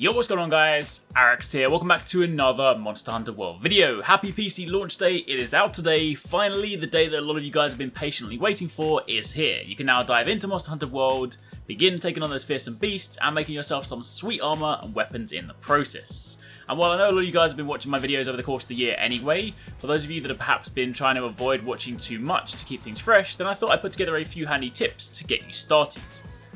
Yo, what's going on guys? Arekkz here, welcome back to another Monster Hunter World video. Happy PC launch day, it is out today. Finally, the day that a lot of you guys have been patiently waiting for is here. You can now dive into Monster Hunter World, begin taking on those fearsome beasts, and making yourself some sweet armor and weapons in the process. And while I know a lot of you guys have been watching my videos over the course of the year anyway, for those of you that have perhaps been trying to avoid watching too much to keep things fresh, then I thought I'd put together a few handy tips to get you started.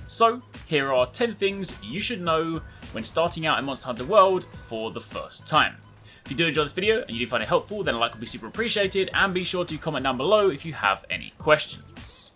So, here are 10 things you should know when starting out in Monster Hunter World for the first time. If you do enjoy this video and you do find it helpful, then a like would be super appreciated, and be sure to comment down below if you have any questions.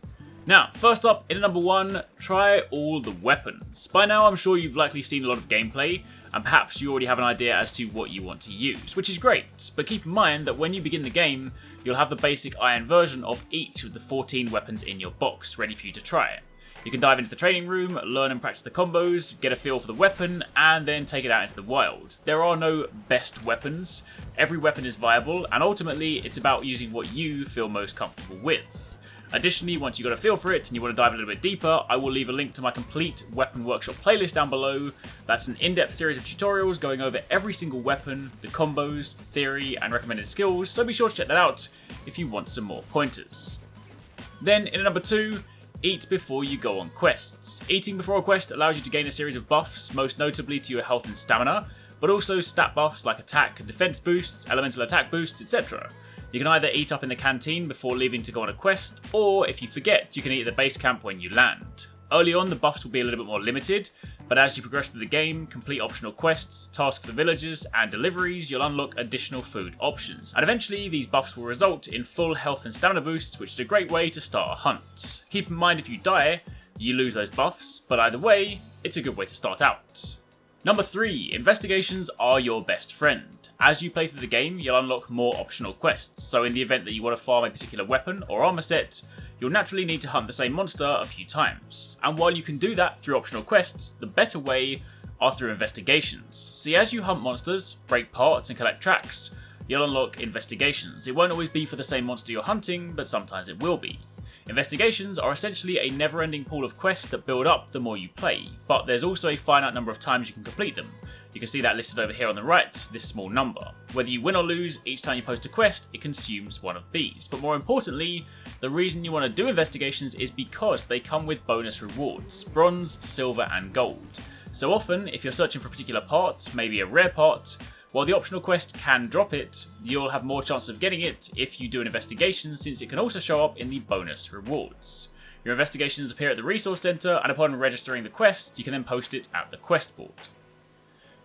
Now, first up, in number 1, try all the weapons. By now I'm sure you've likely seen a lot of gameplay, and perhaps you already have an idea as to what you want to use, which is great, but keep in mind that when you begin the game, you'll have the basic iron version of each of the 14 weapons in your box ready for you to try. You can dive into the training room, learn and practice the combos, get a feel for the weapon, and then take it out into the wild. There are no best weapons, every weapon is viable, and ultimately it's about using what you feel most comfortable with. Additionally, once you've got a feel for it and you want to dive a little bit deeper, I will leave a link to my complete Weapon Workshop playlist down below. That's an in-depth series of tutorials going over every single weapon, the combos, theory, and recommended skills, so be sure to check that out if you want some more pointers. Then, in number 2, eat before you go on quests. Eating before a quest allows you to gain a series of buffs, most notably to your health and stamina, but also stat buffs like attack and defense boosts, elemental attack boosts, etc. You can either eat up in the canteen before leaving to go on a quest, or if you forget, you can eat at the base camp when you land. Early on, the buffs will be a little bit more limited, but as you progress through the game, complete optional quests, tasks for the villagers, and deliveries, you'll unlock additional food options. And eventually, these buffs will result in full health and stamina boosts, which is a great way to start a hunt. Keep in mind if you die, you lose those buffs, but either way, it's a good way to start out. Number 3, investigations are your best friend. As you play through the game, you'll unlock more optional quests, so in the event that you want to farm a particular weapon or armor set, you'll naturally need to hunt the same monster a few times. And while you can do that through optional quests, the better way are through investigations. See, as you hunt monsters, break parts and collect tracks, you'll unlock investigations. It won't always be for the same monster you're hunting, but sometimes it will be. Investigations are essentially a never-ending pool of quests that build up the more you play, but there's also a finite number of times you can complete them. You can see that listed over here on the right, this small number. Whether you win or lose, each time you post a quest, it consumes one of these. But more importantly, the reason you want to do investigations is because they come with bonus rewards, bronze, silver and gold. So often, if you're searching for a particular part, maybe a rare part, while the optional quest can drop it, you'll have more chance of getting it if you do an investigation, since it can also show up in the bonus rewards. Your investigations appear at the resource center, and upon registering the quest, you can then post it at the quest board.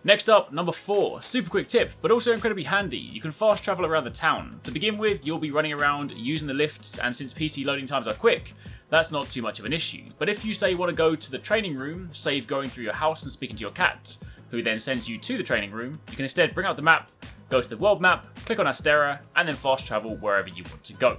Next up, number 4, super quick tip, but also incredibly handy. You can fast travel around the town. To begin with, you'll be running around using the lifts, and since PC loading times are quick, that's not too much of an issue. But if you say you want to go to the training room, save going through your house and speaking to your cat, who then sends you to the training room, you can instead bring out the map, go to the world map, click on Astera, and then fast travel wherever you want to go.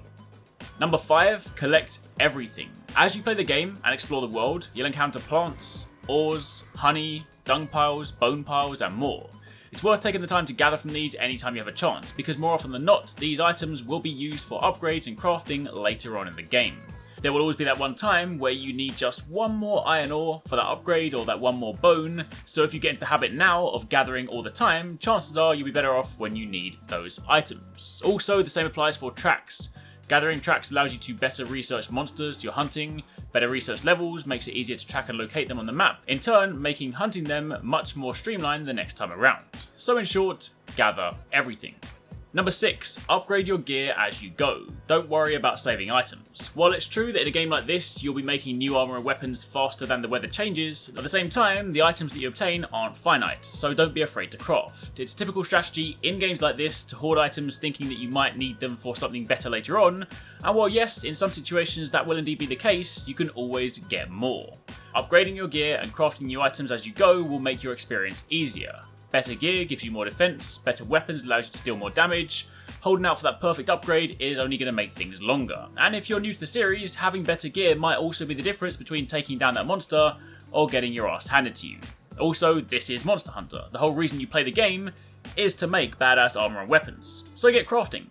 Number 5, collect everything. As you play the game and explore the world, you'll encounter plants, ores, honey, dung piles, bone piles, and more. It's worth taking the time to gather from these anytime you have a chance, because more often than not, these items will be used for upgrades and crafting later on in the game. There will always be that one time where you need just one more iron ore for that upgrade or that one more bone, so if you get into the habit now of gathering all the time, chances are you'll be better off when you need those items. Also, the same applies for tracks. Gathering tracks allows you to better research monsters you're hunting, better research levels makes it easier to track and locate them on the map, in turn making hunting them much more streamlined the next time around. So in short, gather everything. Number 6, upgrade your gear as you go. Don't worry about saving items. While it's true that in a game like this, you'll be making new armor and weapons faster than the weather changes, at the same time, the items that you obtain aren't finite, so don't be afraid to craft. It's a typical strategy in games like this to hoard items thinking that you might need them for something better later on, and while yes, in some situations that will indeed be the case, you can always get more. Upgrading your gear and crafting new items as you go will make your experience easier. Better gear gives you more defense, better weapons allows you to deal more damage, holding out for that perfect upgrade is only going to make things longer. And if you're new to the series, having better gear might also be the difference between taking down that monster or getting your ass handed to you. Also, this is Monster Hunter. The whole reason you play the game is to make badass armor and weapons, so get crafting.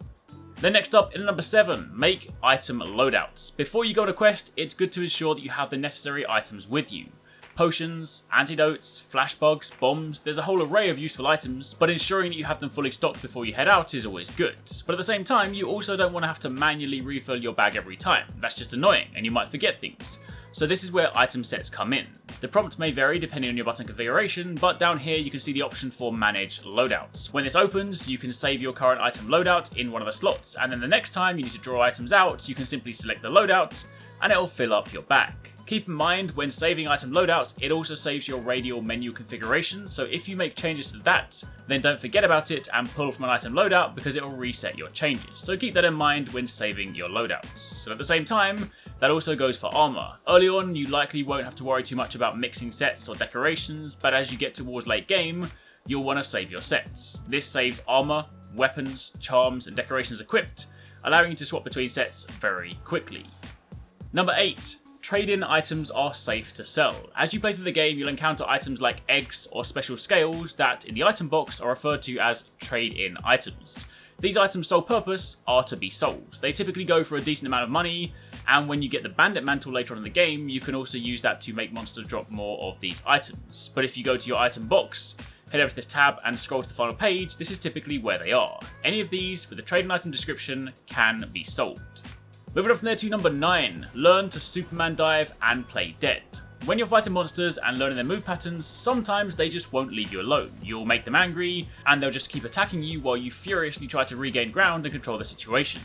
Then next up, in number 7, make item loadouts. Before you go on a quest, it's good to ensure that you have the necessary items with you. Potions, antidotes, flash bugs, bombs, there's a whole array of useful items, but ensuring that you have them fully stocked before you head out is always good. But at the same time, you also don't want to have to manually refill your bag every time. That's just annoying, and you might forget things. So this is where item sets come in. The prompt may vary depending on your button configuration, but down here you can see the option for Manage Loadouts. When this opens, you can save your current item loadout in one of the slots, and then the next time you need to draw items out, you can simply select the loadout, and it will fill up your bag. Keep in mind, when saving item loadouts, it also saves your radial menu configuration, so if you make changes to that, then don't forget about it and pull from an item loadout because it will reset your changes. So keep that in mind when saving your loadouts. And at the same time, that also goes for armor. Early on, you likely won't have to worry too much about mixing sets or decorations, but as you get towards late game, you'll want to save your sets. This saves armor, weapons, charms, and decorations equipped, allowing you to swap between sets very quickly. Number 8. Trade-in items are safe to sell. As you play through the game, you'll encounter items like eggs or special scales that in the item box are referred to as trade-in items. These items' sole purpose are to be sold. They typically go for a decent amount of money, and when you get the bandit mantle later on in the game, you can also use that to make monsters drop more of these items. But if you go to your item box, head over to this tab and scroll to the final page, this is typically where they are. Any of these with a trade-in item description can be sold. Moving on from there to number 9, learn to Superman dive and play dead. When you're fighting monsters and learning their move patterns, sometimes they just won't leave you alone. You'll make them angry, and they'll just keep attacking you while you furiously try to regain ground and control the situation.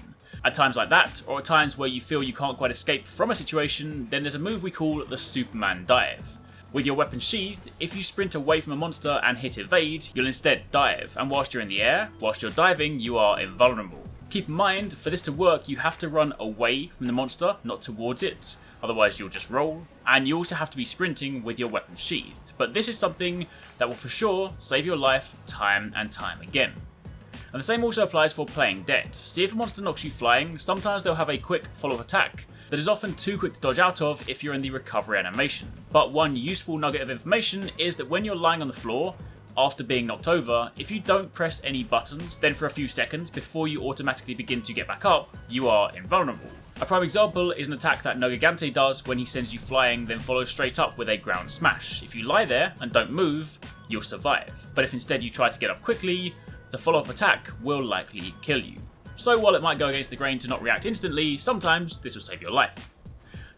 At times like that, or at times where you feel you can't quite escape from a situation, then there's a move we call the Superman dive. With your weapon sheathed, if you sprint away from a monster and hit evade, you'll instead dive, and whilst you're in the air, whilst you're diving, you are invulnerable. Keep in mind, for this to work, you have to run away from the monster, not towards it, otherwise you'll just roll, and you also have to be sprinting with your weapon sheathed. But this is something that will for sure save your life time and time again. And the same also applies for playing dead. See if a monster knocks you flying, sometimes they'll have a quick follow-up attack that is often too quick to dodge out of if you're in the recovery animation. But one useful nugget of information is that when you're lying on the floor, after being knocked over, if you don't press any buttons, then for a few seconds before you automatically begin to get back up, you are invulnerable. A prime example is an attack that Nogagante does when he sends you flying, then follows straight up with a ground smash. If you lie there and don't move, you'll survive. But if instead you try to get up quickly, the follow-up attack will likely kill you. So while it might go against the grain to not react instantly, sometimes this will save your life.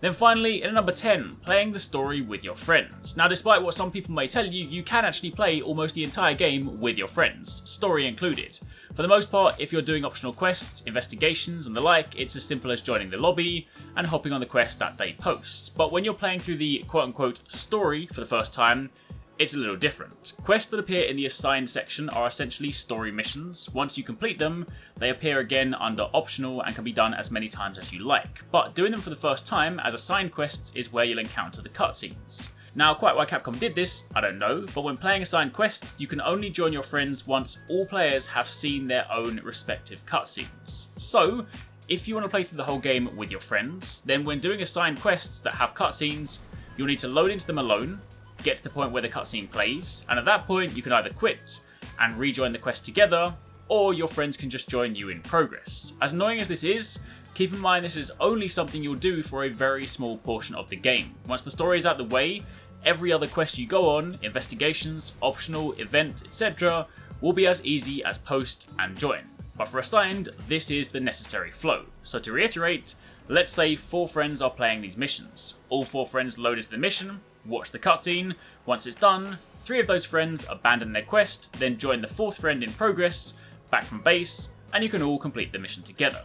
Then finally, in number 10, playing the story with your friends. Now despite what some people may tell you, you can actually play almost the entire game with your friends, story included. For the most part, if you're doing optional quests, investigations and the like, it's as simple as joining the lobby and hopping on the quest that they post. But when you're playing through the quote-unquote story for the first time, it's a little different. Quests that appear in the assigned section are essentially story missions. Once you complete them, they appear again under optional and can be done as many times as you like. But doing them for the first time as assigned quests is where you'll encounter the cutscenes. Now, quite why Capcom did this, I don't know, but when playing assigned quests, you can only join your friends once all players have seen their own respective cutscenes. So, if you want to play through the whole game with your friends, then when doing assigned quests that have cutscenes, you'll need to load into them alone, get to the point where the cutscene plays, and at that point you can either quit and rejoin the quest together, or your friends can just join you in progress. As annoying as this is, keep in mind this is only something you'll do for a very small portion of the game. Once the story is out of the way, every other quest you go on, investigations, optional, event, etc., will be as easy as post and join. But for assigned, this is the necessary flow. So to reiterate, let's say 4 friends are playing these missions. All 4 friends load into the mission, watch the cutscene. Once it's done, 3 of those friends abandon their quest, then join the 4th friend in progress, back from base, and you can all complete the mission together.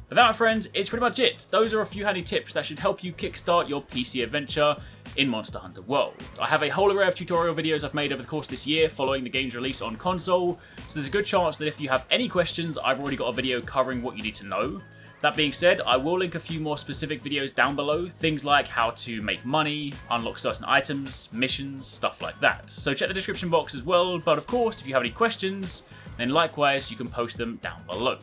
But that, my friends, is pretty much it. Those are a few handy tips that should help you kickstart your PC adventure in Monster Hunter World. I have a whole array of tutorial videos I've made over the course of this year following the game's release on console, so there's a good chance that if you have any questions, I've already got a video covering what you need to know. That being said, I will link a few more specific videos down below, things like how to make money, unlock certain items, missions, stuff like that. So check the description box as well, but of course, if you have any questions, then likewise, you can post them down below.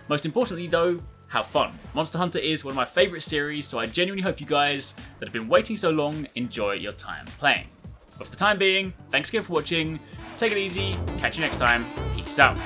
Most importantly though, have fun. Monster Hunter is one of my favourite series, so I genuinely hope you guys that have been waiting so long enjoy your time playing. But for the time being, thanks again for watching, take it easy, catch you next time, peace out.